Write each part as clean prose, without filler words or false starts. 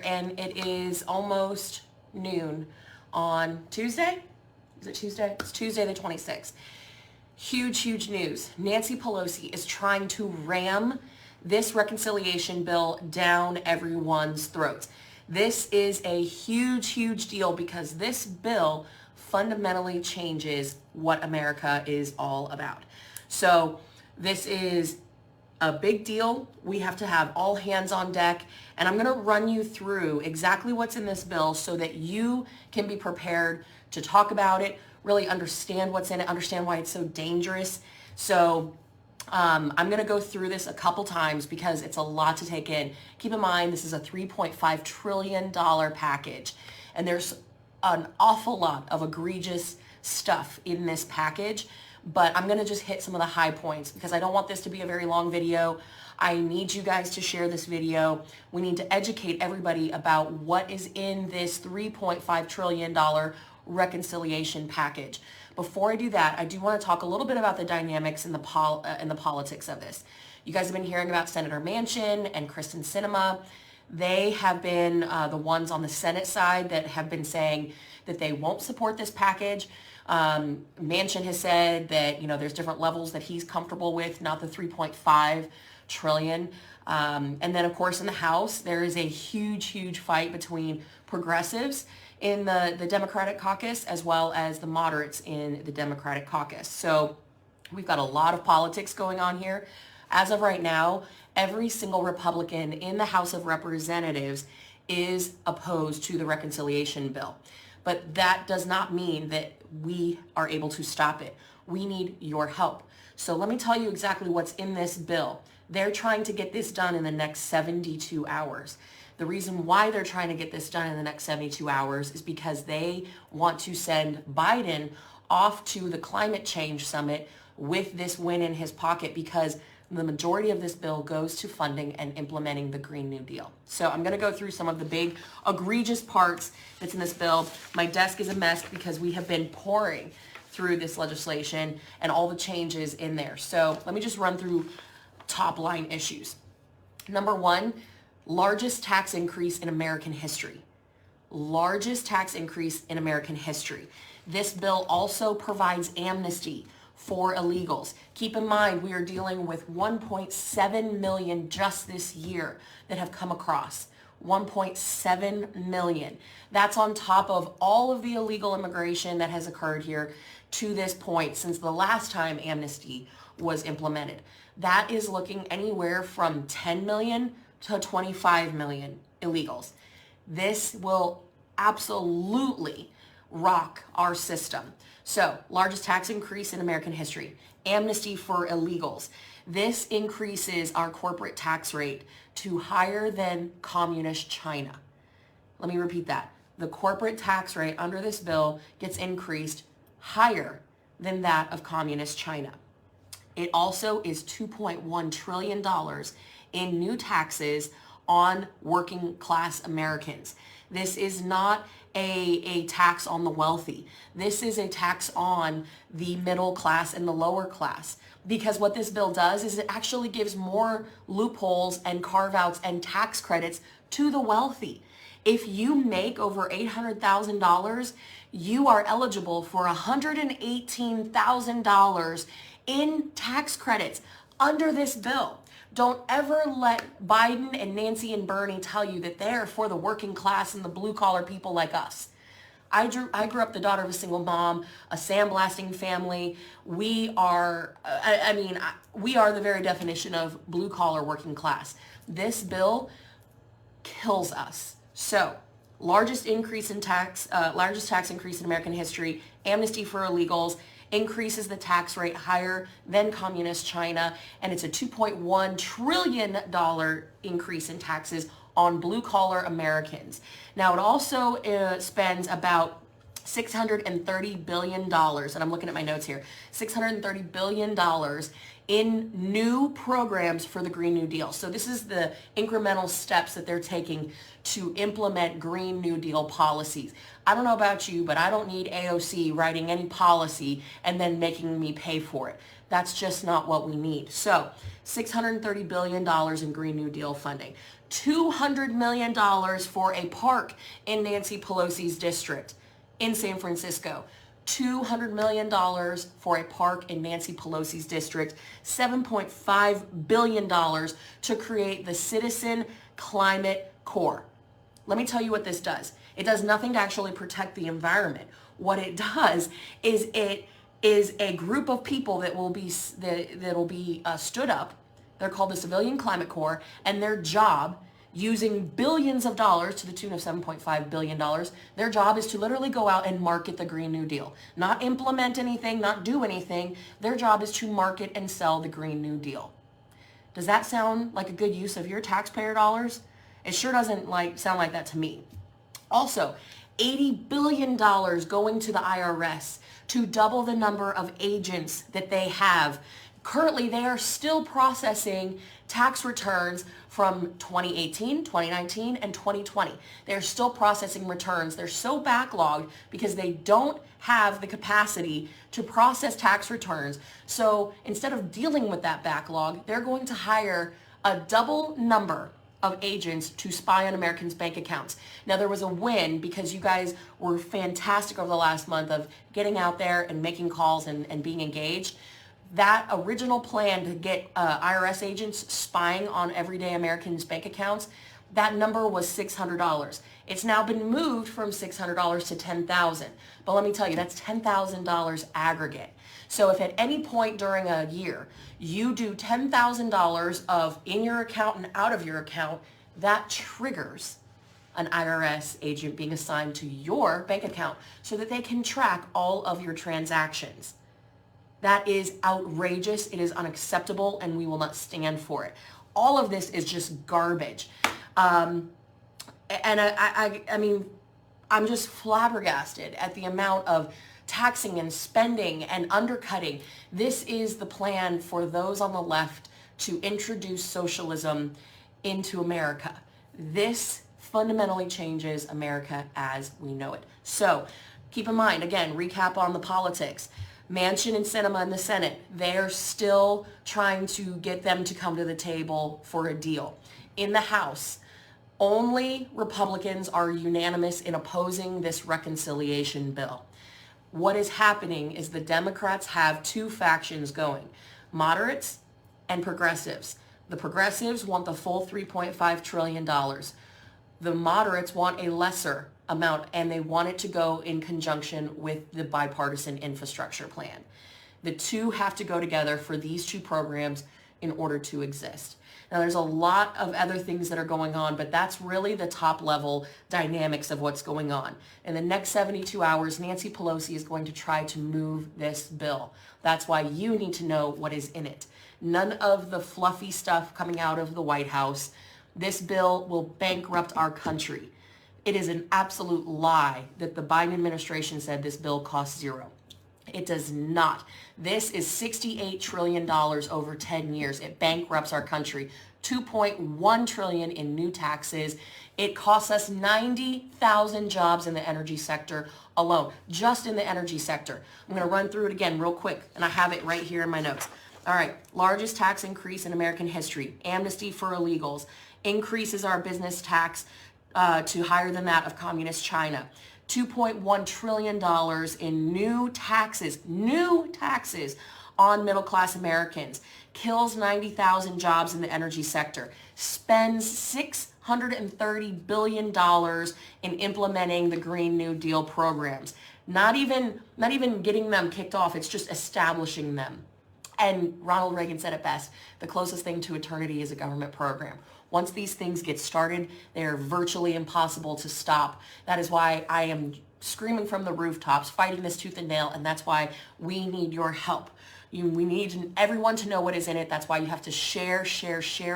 and it is almost noon on Tuesday. Is it Tuesday? It's Tuesday the 26th. Huge news. Nancy Pelosi is trying to ram this reconciliation bill down everyone's throats. This is a huge deal because this bill fundamentally changes what America is all about. So this is a big deal. We have to have all hands on deck, and I'm going to run you through exactly what's in this bill so that you can be prepared to talk about it, really understand what's in it, understand why it's so dangerous. So I'm going to go through this a couple times because it's a lot to take in. Keep in mind, this is a $3.5 trillion package, and there's an awful lot of egregious stuff in this package. But I'm going to just hit some of the high points because I don't want this to be a very long video. I need you guys to share this video. We need to educate everybody about what is in this $3.5 trillion reconciliation package. Before I do that, I do want to talk a little bit about the dynamics and the politics of this. You guys have been hearing about Senator Manchin and Kristen Sinema. They have been the ones on the Senate side that have been saying that they won't support this package. Manchin has said that, there's different levels that he's comfortable with, not the 3.5 trillion. And then, of course, in the House, there is a huge fight between progressives in the Democratic caucus as well as the moderates in the Democratic caucus. So we've got a lot of politics going on here. As of right now, every single Republican in the House of Representatives is opposed to the reconciliation bill. But that does not mean that we are able to stop it. We need your help. So let me tell you exactly what's in this bill. They're trying to get this done in the next 72 hours. The reason why they're trying to get this done in the next 72 hours is because they want to send Biden off to the climate change summit with this win in his pocket, because the majority of this bill goes to funding and implementing the Green New Deal. So I'm going to go through some of the big egregious parts that's in this bill. My desk is a mess because we have been pouring through this legislation and all the changes in there. So let me just run through top line issues. Number one, largest tax increase in American history. Largest tax increase in American history. This bill also provides amnesty for illegals. Keep in mind, we are dealing with 1.7 million just this year that have come across. 1.7 million. That's on top of all of the illegal immigration that has occurred here to this point since the last time amnesty was implemented. That is looking anywhere from 10 million to 25 million illegals. This will absolutely rock our system. So, largest tax increase in American history. Amnesty for illegals. This increases our corporate tax rate to higher than communist China. Let me repeat that. The corporate tax rate under this bill gets increased higher than that of communist China. It also is $2.1 trillion in new taxes on working class Americans. This is not a tax on the wealthy. This is a tax on the middle class and the lower class. Because what this bill does is it actually gives more loopholes and carve-outs and tax credits to the wealthy. If you make over $800,000, you are eligible for $118,000 in tax credits under this bill. Don't ever let Biden and Nancy and Bernie tell you that they're for the working class and the blue collar people like us. I grew up the daughter of a single mom, a sandblasting family. We are, we are the very definition of blue collar working class. This bill kills us. So, largest tax increase in American history, amnesty for illegals, increases the tax rate higher than communist China, and it's a $2.1 trillion increase in taxes on blue-collar Americans. Now, it also spends about $630 billion, and I'm looking at my notes here, $630 billion in new programs for the Green New Deal. So this is the incremental steps that they're taking to implement Green New Deal policies. I don't know about you, but I don't need AOC writing any policy and then making me pay for it. That's just not what we need. So $630 billion in Green New Deal funding. $200 million for a park in Nancy Pelosi's district in San Francisco. $200 million for a park in Nancy Pelosi's district. $7.5 billion to create the Citizen Climate Corps. Let me tell you what this does. It does nothing to actually protect the environment. What it does is it is a group of people that will be stood up. They're called the Civilian Climate Corps, and their job, using billions of dollars to the tune of $7.5 billion, their job is to literally go out and market the Green New Deal. Not implement anything, not do anything. Their job is to market and sell the Green New Deal. Does that sound like a good use of your taxpayer dollars? It sure doesn't sound like that to me. Also, $80 billion going to the IRS to double the number of agents that they have. Currently, they are still processing tax returns from 2018, 2019, and 2020. They're still processing returns. They're so backlogged because they don't have the capacity to process tax returns. So instead of dealing with that backlog, they're going to hire a double number of agents to spy on Americans' bank accounts. Now, there was a win because you guys were fantastic over the last month of getting out there and making calls and being engaged. That original plan to get IRS agents spying on everyday Americans' bank accounts, that number was $600. It's now been moved from $600 to $10,000. But let me tell you, that's $10,000 aggregate. So if at any point during a year you do $10,000 of in your account and out of your account, that triggers an IRS agent being assigned to your bank account so that they can track all of your transactions. That is outrageous. It is unacceptable, and we will not stand for it. All of this is just garbage. I mean, I'm just flabbergasted at the amount of taxing and spending and undercutting. This is the plan for those on the left to introduce socialism into America. This fundamentally changes America as we know it. So keep in mind, again, recap on the politics. Manchin and Sinema in the Senate, they're still trying to get them to come to the table for a deal. In the House, only Republicans are unanimous in opposing this reconciliation bill. What is happening is the Democrats have two factions going, moderates and progressives. The progressives want the full $3.5 trillion. The moderates want a lesser amount, and they want it to go in conjunction with the bipartisan infrastructure plan. The two have to go together for these two programs in order to exist. Now, there's a lot of other things that are going on, but that's really the top level dynamics of what's going on. In the next 72 hours, Nancy Pelosi is going to try to move this bill. That's why you need to know what is in it. None of the fluffy stuff coming out of the White House. This bill will bankrupt our country. It is an absolute lie that the Biden administration said this bill costs zero. It does not. This is $68 trillion over 10 years. It bankrupts our country. $2.1 trillion in new taxes. It costs us 90,000 jobs in the energy sector alone, just in the energy sector. I'm going to run through it again real quick, and I have it right here in my notes. All right, largest tax increase in American history. Amnesty for illegals. Increases our business tax to higher than that of communist China. $2.1 trillion in new taxes on middle-class Americans. Kills 90,000 jobs in the energy sector. Spends $630 billion in implementing the Green New Deal programs. Not even getting them kicked off, it's just establishing them. And Ronald Reagan said it best, the closest thing to eternity is a government program. Once these things get started, they are virtually impossible to stop. That is why I am screaming from the rooftops, fighting this tooth and nail, and that's why we need your help. We need everyone to know what is in it. That's why you have to share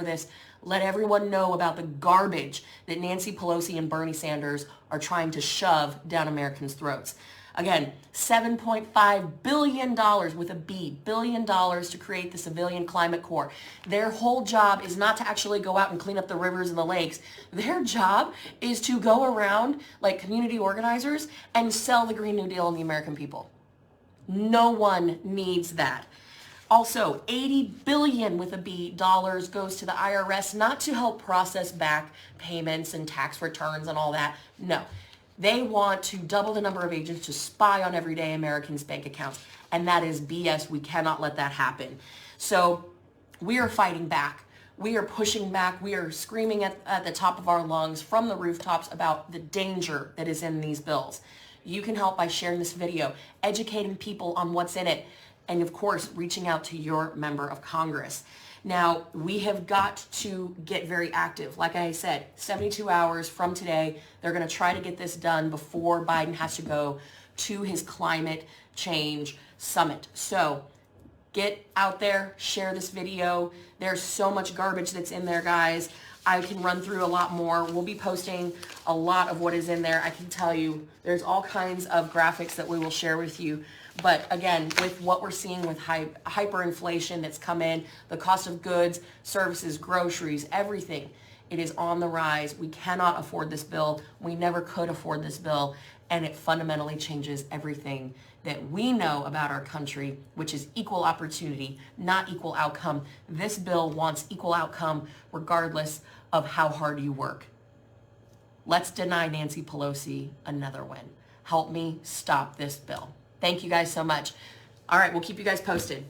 this. Let everyone know about the garbage that Nancy Pelosi and Bernie Sanders are trying to shove down Americans' throats. Again, $7.5 billion with a B, billion dollars to create the Civilian Climate Corps. Their whole job is not to actually go out and clean up the rivers and the lakes. Their job is to go around like community organizers and sell the Green New Deal on the American people. No one needs that. Also, $80 billion with a B dollars goes to the IRS, not to help process back payments and tax returns and all that. No. They want to double the number of agents to spy on everyday Americans' bank accounts. And that is BS. We cannot let that happen. So we are fighting back. We are pushing back. We are screaming at the top of our lungs from the rooftops about the danger that is in these bills. You can help by sharing this video, educating people on what's in it, and of course, reaching out to your member of Congress. Now, we have got to get very active. Like I said, 72 hours from today, they're going to try to get this done before Biden has to go to his climate change summit. So get out there, share this video. There's so much garbage that's in there, guys. I can run through a lot more. We'll be posting a lot of what is in there. I can tell you there's all kinds of graphics that we will share with you. But again, with what we're seeing with hyperinflation that's come in, the cost of goods, services, groceries, everything, it is on the rise. We cannot afford this bill. We never could afford this bill. And it fundamentally changes everything that we know about our country, which is equal opportunity, not equal outcome. This bill wants equal outcome regardless of how hard you work. Let's deny Nancy Pelosi another win. Help me stop this bill. Thank you guys so much. All right, we'll keep you guys posted.